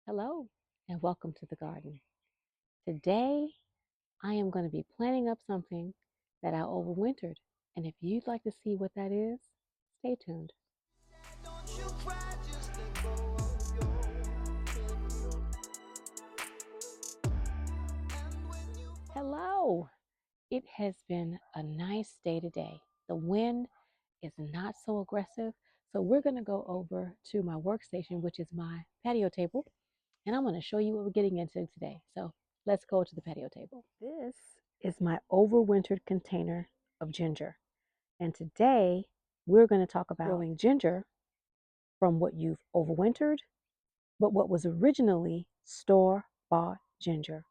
Hello and welcome to the garden. Today I am going to be planting up something that I overwintered. And if you'd like to see what that is, stay tuned. Hello! It has been a nice day today. The wind is not so aggressive. So we're going to go over to my workstation, which is my patio table. And I'm going to show you what we're getting into today. So let's go to the patio table. This is my overwintered container of ginger. And today we're going to talk about growing ginger from what you've overwintered, but what was originally store-bought ginger.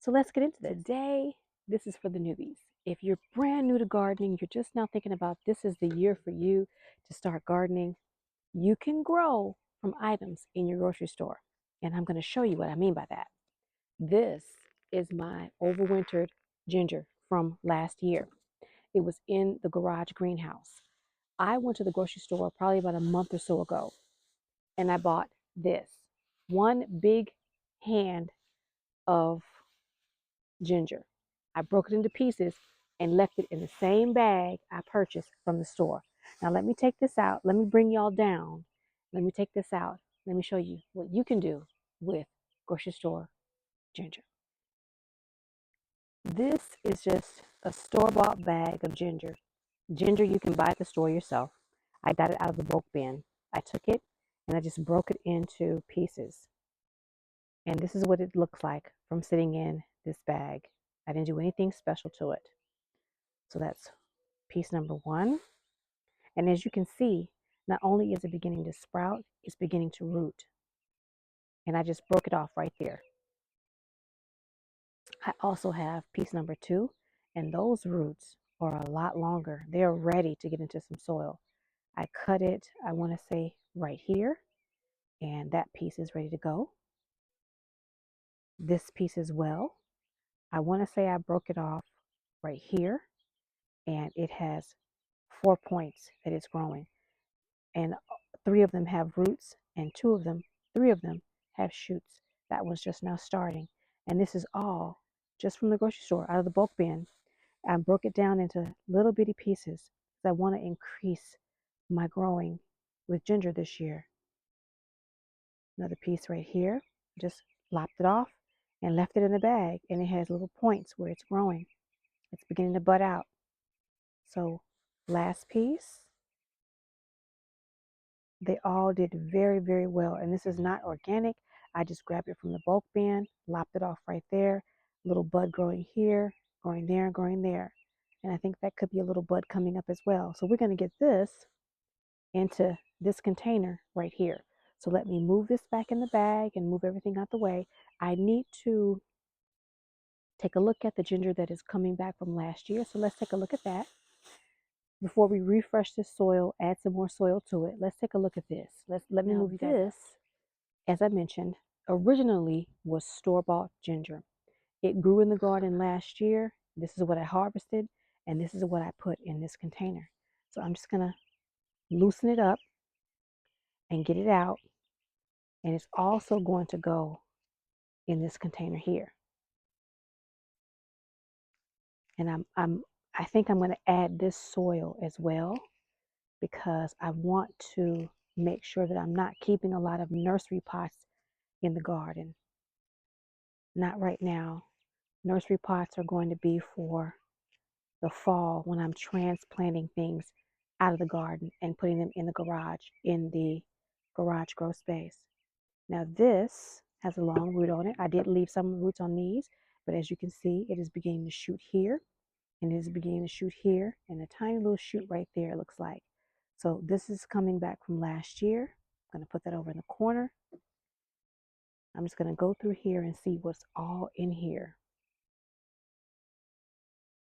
So let's get into this. Today, this is for the newbies. If you're brand new to gardening, you're just now thinking about this is the year for you to start gardening, you can grow from items in your grocery store. And I'm going to show you what I mean by that. This is my overwintered ginger from last year. It was in the garage greenhouse. I went to the grocery store probably about a month or so ago, and I bought this one big hand of ginger. I broke it into pieces and left it in the same bag I purchased from the store. Now let me take this out. Let me bring y'all down. Let me take this out. Let me show you what you can do with grocery store ginger. This is just a store-bought bag of ginger. Ginger you can buy at the store yourself. I got it out of the bulk bin. I took it and I just broke it into pieces. And this is what it looks like from sitting in this bag. I didn't do anything special to it. So that's piece number one. And as you can see, not only is it beginning to sprout, it's beginning to root. And I just broke it off right there. I also have piece number two, and those roots are a lot longer. They're ready to get into some soil. I cut it, I want to say right here, and that piece is ready to go. This piece as well. I want to say I broke it off right here, and it has 4 points that it's growing. And 3 of them have roots, and 3 of them have shoots. That one's just now starting. And this is all just from the grocery store, out of the bulk bin. I broke it down into little bitty pieces because I want to increase my growing with ginger this year. Another piece right here, just lopped it off and left it in the bag, and it has little points where it's growing. It's beginning to bud out. So last piece, they all did very, very well. And this is not organic. I just grabbed it from the bulk bin, lopped it off right there. Little bud growing here, growing there, growing there. And I think that could be a little bud coming up as well. So we're going to get this into this container right here. So let me move this back in the bag and move everything out the way. I need to take a look at the ginger that is coming back from last year. So let's take a look at that. Before we refresh this soil, add some more soil to it. Let's take a look at this. Let me move this. As I mentioned, originally was store-bought ginger. It grew in the garden last year. This is what I harvested, and this is what I put in this container. So I'm just gonna loosen it up and get it out, and it's also going to go in this container here. And I think I'm going to add this soil as well, because I want to make sure that I'm not keeping a lot of nursery pots in the garden. Not right now. Nursery pots are going to be for the fall when I'm transplanting things out of the garden and putting them in the garage grow space. Now this has a long root on it. I did leave some roots on these, but as you can see, it is beginning to shoot here, and it is beginning to shoot here, and a tiny little shoot right there, it looks like. So this is coming back from last year. I'm going to put that over in the corner. I'm just going to go through here and see what's all in here.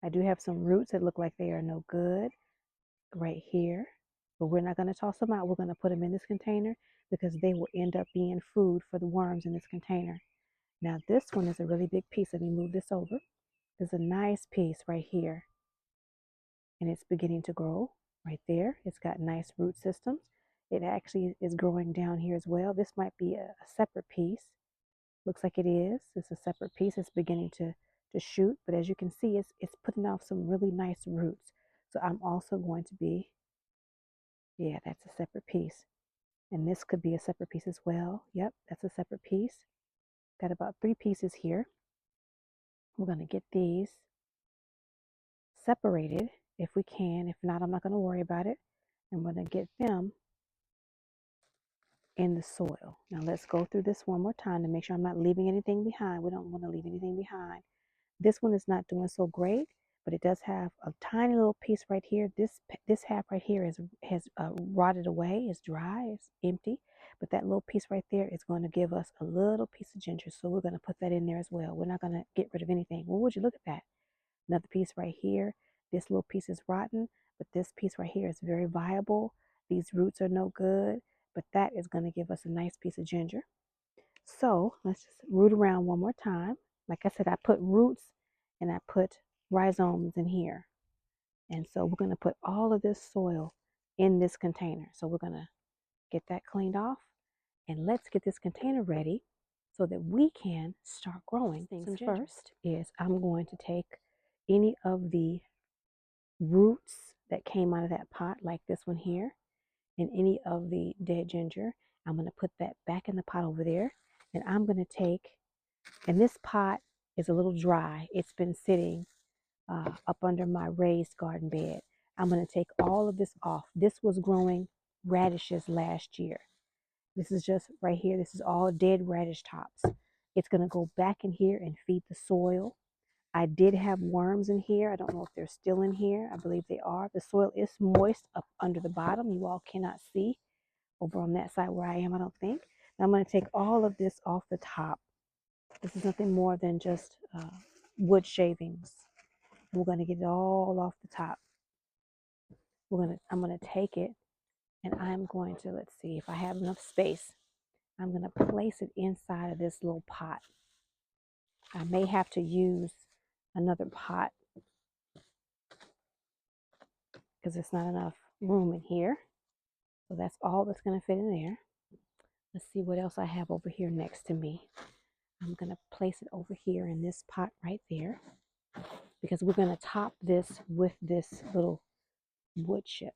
I do have some roots that look like they are no good right here, but we're not going to toss them out. We're going to put them in this container because they will end up being food for the worms in this container. Now this one is a really big piece. Let me move this over. There's a nice piece right here, and it's beginning to grow right there. It's got nice root systems. It actually is growing down here as well. This might be a separate piece. Looks like it is. It's a separate piece. It's beginning to shoot, but as you can see, it's putting off some really nice roots. So I'm also going to be, yeah, that's a separate piece. And this could be a separate piece as well. Yep, that's a separate piece. Got about 3 pieces here. We're going to get these separated if we can. If not, I'm not going to worry about it. I'm going to get them in the soil. Now let's go through this one more time to make sure I'm not leaving anything behind. We don't want to leave anything behind. This one is not doing so great, but it does have a tiny little piece right here. This half right here has rotted away, it's dry, it's empty, but that little piece right there is going to give us a little piece of ginger, so we're going to put that in there as well. We're not going to get rid of anything. Well, would you look at that? Another piece right here. This little piece is rotten, but this piece right here is very viable. These roots are no good, but that is going to give us a nice piece of ginger. So let's just root around one more time. Like I said, I put roots and I put rhizomes in here. And so we're going to put all of this soil in this container. So we're going to get that cleaned off and let's get this container ready so that we can start growing things. First is I'm going to take any of the roots that came out of that pot, like this one here, and any of the dead ginger. I'm going to put that back in the pot over there. And I'm going to take, and this pot is a little dry. It's been sitting up under my raised garden bed. I'm going to take all of this off. This was growing radishes last year. This is just right here. This is all dead radish tops. It's going to go back in here and feed the soil. I did have worms in here. I don't know if they're still in here. I believe they are. The soil is moist up under the bottom. You all cannot see over on that side where I am, I don't think. Now I'm going to take all of this off the top. This is nothing more than just wood shavings. We're going to get it all off the top. I'm going to take it and I'm going to, let's see if I have enough space. I'm going to place it inside of this little pot. I may have to use another pot because there's not enough room in here. So that's all that's going to fit in there. Let's see what else I have over here next to me. I'm going to place it over here in this pot right there because we're going to top this with this little wood chip.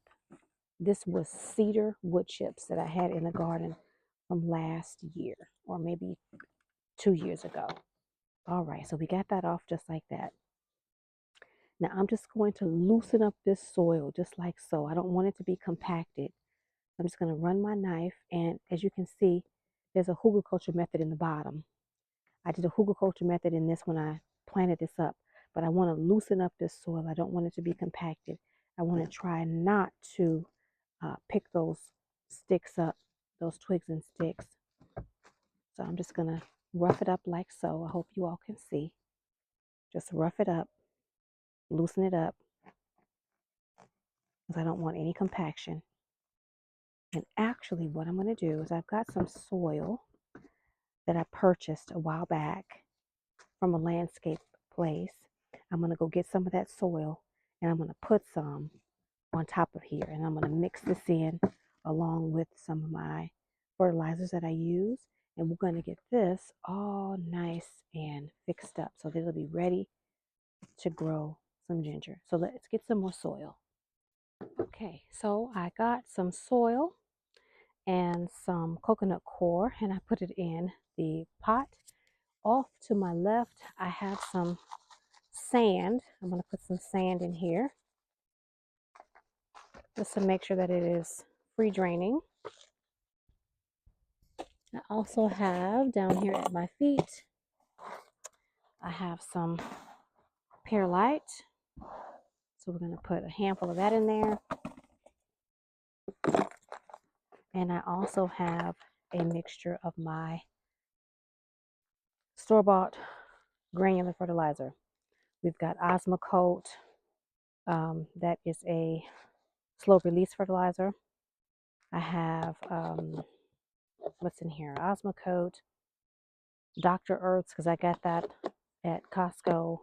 This was cedar wood chips that I had in the garden from last year or maybe 2 years ago. All right, so we got that off just like that. Now I'm just going to loosen up this soil just like so. I don't want it to be compacted. I'm just going to run my knife, and as you can see, there's a hugelkultur method in the bottom. I did a hugelkultur method in this when I planted this up, but I want to loosen up this soil. I don't want it to be compacted. I want to try not to pick those sticks up, those twigs and sticks. So I'm just going to rough it up like so. I hope you all can see. Just rough it up, loosen it up, because I don't want any compaction. And actually what I'm going to do is I've got some soil that I purchased a while back from a landscape place. I'm going to go get some of that soil and I'm going to put some on top of here, and I'm going to mix this in along with some of my fertilizers that I use, and we're going to get this all nice and fixed up so that it'll be ready to grow some ginger. So let's get some more soil. Okay, so I got some soil and some coconut coir and I put it in the pot. Off to my left I have some sand. I'm going to put some sand in here just to make sure that it is free draining. I also have down here at my feet, I have some perlite. So we're going to put a handful of that in there. And I also have a mixture of my store-bought granular fertilizer. We've got Osmocote. That is a slow release fertilizer. I have, what's in here? Osmocote, Dr. Earth's, because I got that at Costco.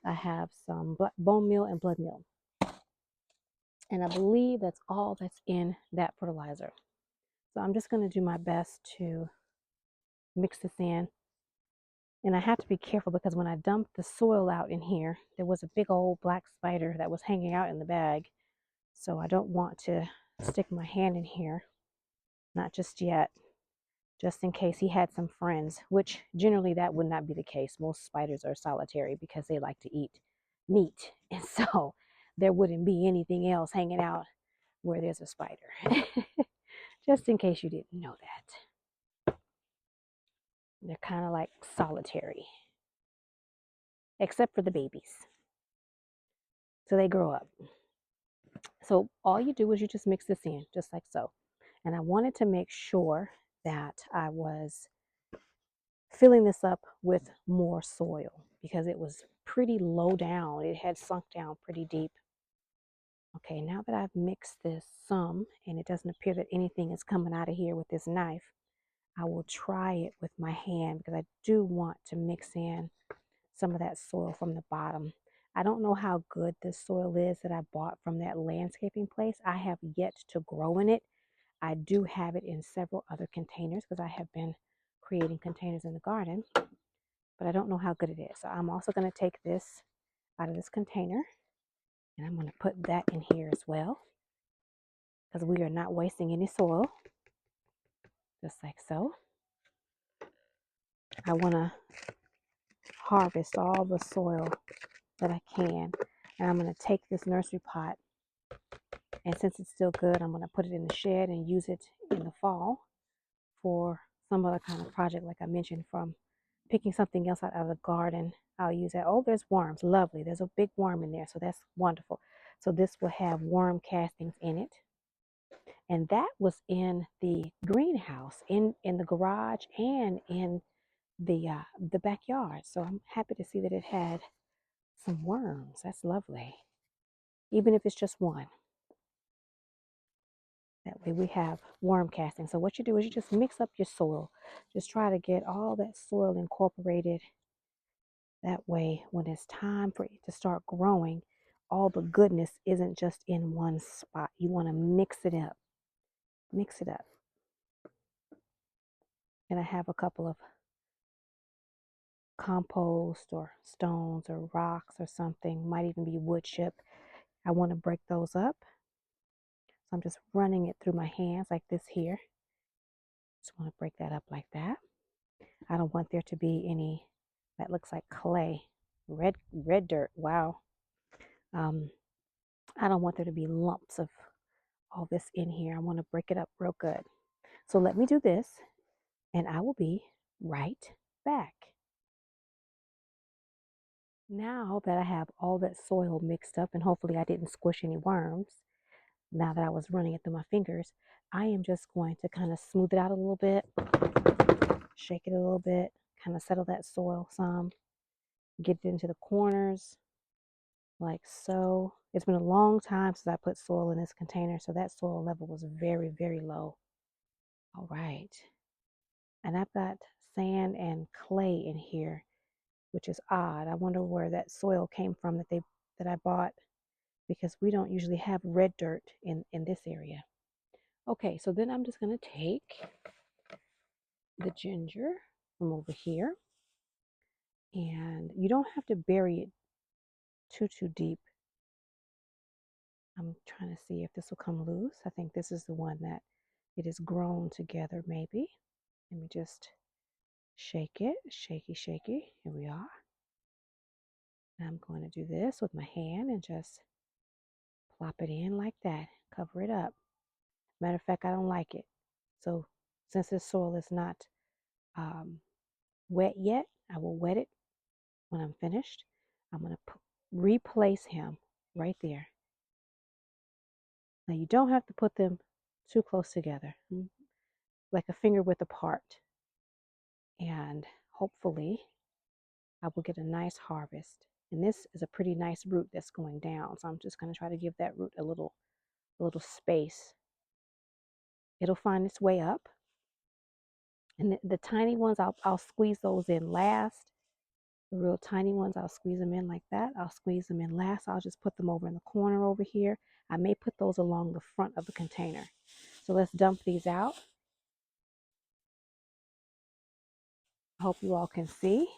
I have some bone meal and blood meal. And I believe that's all that's in that fertilizer. So I'm just going to do my best to mix this in. And I have to be careful because when I dumped the soil out in here, there was a big old black spider that was hanging out in the bag. So I don't want to stick my hand in here, not just yet, just in case he had some friends, which generally that would not be the case. Most spiders are solitary because they like to eat meat. And so there wouldn't be anything else hanging out where there's a spider. Just in case you didn't know that. They're kind of like solitary, except for the babies. So they grow up. So all you do is you just mix this in, just like so. And I wanted to make sure that I was filling this up with more soil because it was pretty low down. It had sunk down pretty deep. Okay, now that I've mixed this some, and it doesn't appear that anything is coming out of here with this knife, I will try it with my hand because I do want to mix in some of that soil from the bottom. I don't know how good this soil is that I bought from that landscaping place. I have yet to grow in it. I do have it in several other containers because I have been creating containers in the garden, but I don't know how good it is. So I'm also going to take this out of this container and I'm going to put that in here as well because we are not wasting any soil, just like so. I want to harvest all the soil that I can, and I'm going to take this nursery pot, and since it's still good, I'm going to put it in the shed and use it in the fall for some other kind of project, like I mentioned, from picking something else out of the garden. I'll use that. Oh, there's worms. Lovely. There's a big worm in there, so that's wonderful. So this will have worm castings in it. And that was in the greenhouse, in the garage, and in the backyard. So I'm happy to see that it had some worms. That's lovely. Even if it's just one. That way we have worm casting. So what you do is you just mix up your soil. Just try to get all that soil incorporated. That way, when it's time for it to start growing, all the goodness isn't just in one spot. You want to mix it up. Mix it up. And I have a couple of compost or stones or rocks or something. Might even be wood chip. I want to break those up. So I'm just running it through my hands like this here. Just want to break that up like that. I don't want there to be any, that looks like clay, red dirt. Wow. I don't want there to be lumps of all this in here. I want to break it up real good. So let me do this and I will be right back. Now that I have all that soil mixed up and hopefully I didn't squish any worms, now that I was running it through my fingers, I am just going to kind of smooth it out a little bit, shake it a little bit, kind of settle that soil some, get it into the corners like so. It's been a long time since I put soil in this container, so that soil level was very, very low. All right. And I've got sand and clay in here, which is odd. I wonder where that soil came from that I bought, because we don't usually have red dirt in this area. Okay, so then I'm just going to take the ginger from over here, and you don't have to bury it too deep. I'm trying to see if this will come loose. I think this is the one that it is grown together maybe. Let me just shake it, shaky. Here we are. And I'm going to do this with my hand and just plop it in like that, cover it up. Matter of fact, I don't like it. So since this soil is not wet yet, I will wet it when I'm finished. I'm going to replace him right there. Now you don't have to put them too close together, like a finger width apart. And hopefully I will get a nice harvest. And this is a pretty nice root that's going down. So I'm just going to try to give that root a little space. It'll find its way up. And the tiny ones, I'll squeeze those in last. The real tiny ones, I'll squeeze them in like that. I'll squeeze them in last. I'll just put them over in the corner over here. I may put those along the front of the container. So let's dump these out. I hope you all can see.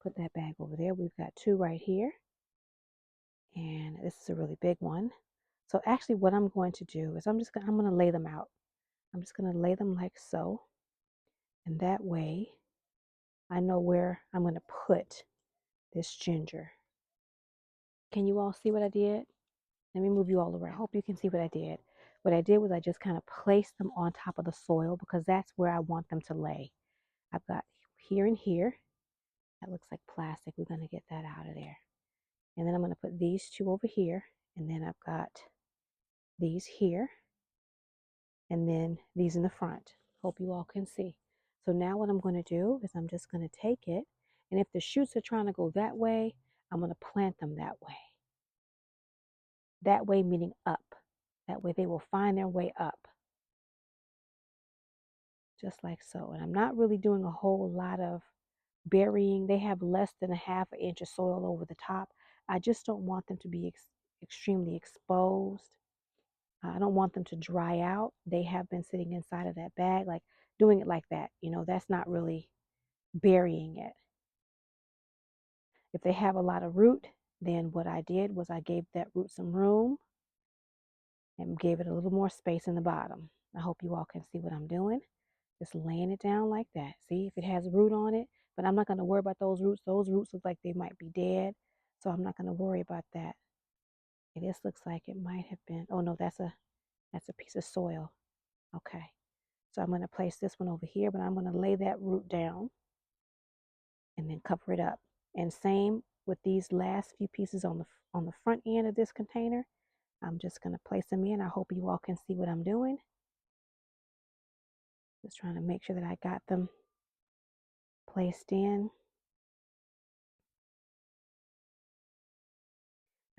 Put that bag over there. We've got 2 right here. And this is a really big one. So actually what I'm going to do is I'm going to lay them out. I'm just going to lay them like so. And that way I know where I'm going to put this ginger. Can you all see what I did? Let me move you all around. I hope you can see what I did. What I did was I just kind of placed them on top of the soil because that's where I want them to lay. I've got here and here. That looks like plastic. We're going to get that out of there. And then I'm going to put these 2 over here. And then I've got these here. And then these in the front. Hope you all can see. So now what I'm going to do is I'm just going to take it. And if the shoots are trying to go that way, I'm going to plant them that way. That way meaning up. That way they will find their way up. Just like so. And I'm not really doing a whole lot of burying. They have less than a half an inch of soil over the top. I just don't want them to be extremely exposed. I don't want them to dry out. They have been sitting inside of that bag, like doing it like that. You know, that's not really burying it. If they have a lot of root, then what I did was I gave that root some room and gave it a little more space in the bottom. I hope you all can see what I'm doing. Just laying it down like that. See if it has root on it, but I'm not going to worry about those roots. Those roots look like they might be dead, so I'm not going to worry about that. Okay, this looks like it might have been, oh no, that's a piece of soil. Okay, so I'm going to place this one over here, but I'm going to lay that root down and then cover it up. And same with these last few pieces on the front end of this container. I'm just going to place them in. I hope you all can see what I'm doing. Just trying to make sure that I got them placed in.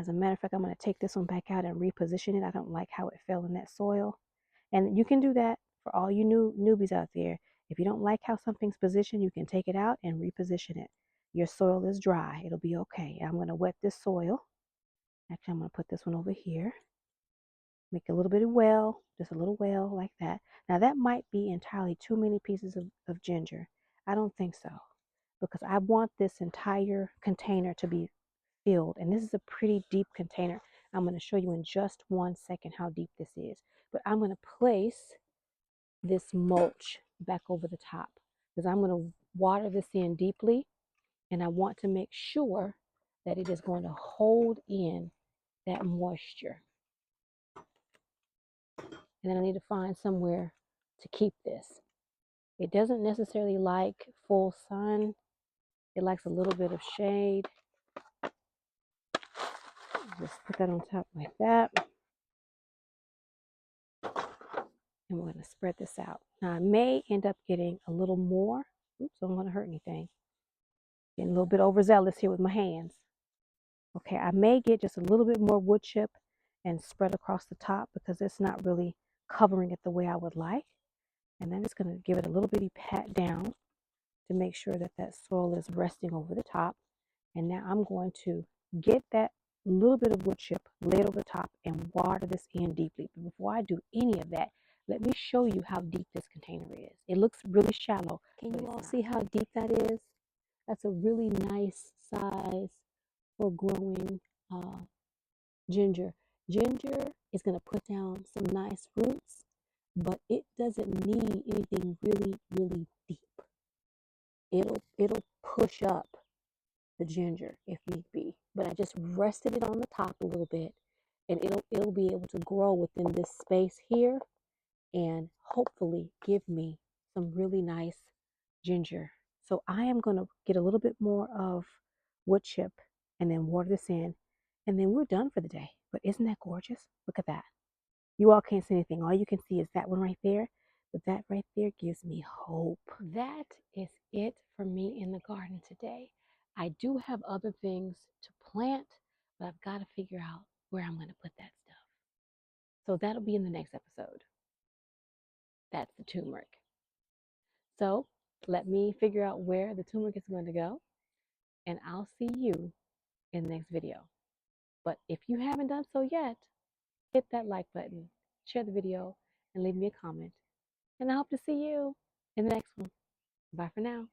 As a matter of fact, I'm going to take this one back out and reposition it. I don't like how it fell in that soil. And you can do that for all you newbies out there. If you don't like how something's positioned, you can take it out and reposition it. Your soil is dry. It'll be okay. I'm going to wet this soil. Actually, I'm going to put this one over here. Make a little bit of well, just a little well like that. Now that might be entirely too many pieces of ginger. I don't think so, because I want this entire container to be filled. And this is a pretty deep container. I'm going to show you in just 1 second how deep this is. But I'm going to place this mulch back over the top because I'm going to water this in deeply. And I want to make sure that it is going to hold in that moisture. And then I need to find somewhere to keep this. It doesn't necessarily like full sun. It likes a little bit of shade. Just put that on top like that. And we're going to spread this out. Now I may end up getting a little more. Oops, I don't want to hurt anything. Getting a little bit overzealous here with my hands. Okay, I may get just a little bit more wood chip and spread across the top because it's not really covering it the way I would like. And I'm just going to give it a little bitty pat down to make sure that that soil is resting over the top. And now I'm going to get that little bit of wood chip, lay it over the top, and water this in deeply. But before I do any of that, let me show you how deep this container is. It looks really shallow. Can you all see how deep that is? That's a really nice size for growing ginger. Ginger is going to put down some nice roots, but it doesn't need anything really, really deep. It'll push up the ginger if need be. But I just rested it on the top a little bit, and it'll be able to grow within this space here and hopefully give me some really nice ginger. So I am going to get a little bit more of wood chip and then water this in, and then we're done for the day. But isn't that gorgeous? Look at that. You all can't see anything. All you can see is that one right there. But that right there gives me hope. That is it for me in the garden today. I do have other things to plant, but I've got to figure out where I'm going to put that stuff. So that'll be in the next episode. That's the turmeric. So let me figure out where the turmeric is going to go, and I'll see you in the next video. But if you haven't done so yet, hit that like button, share the video, and leave me a comment. And I hope to see you in the next one. Bye for now.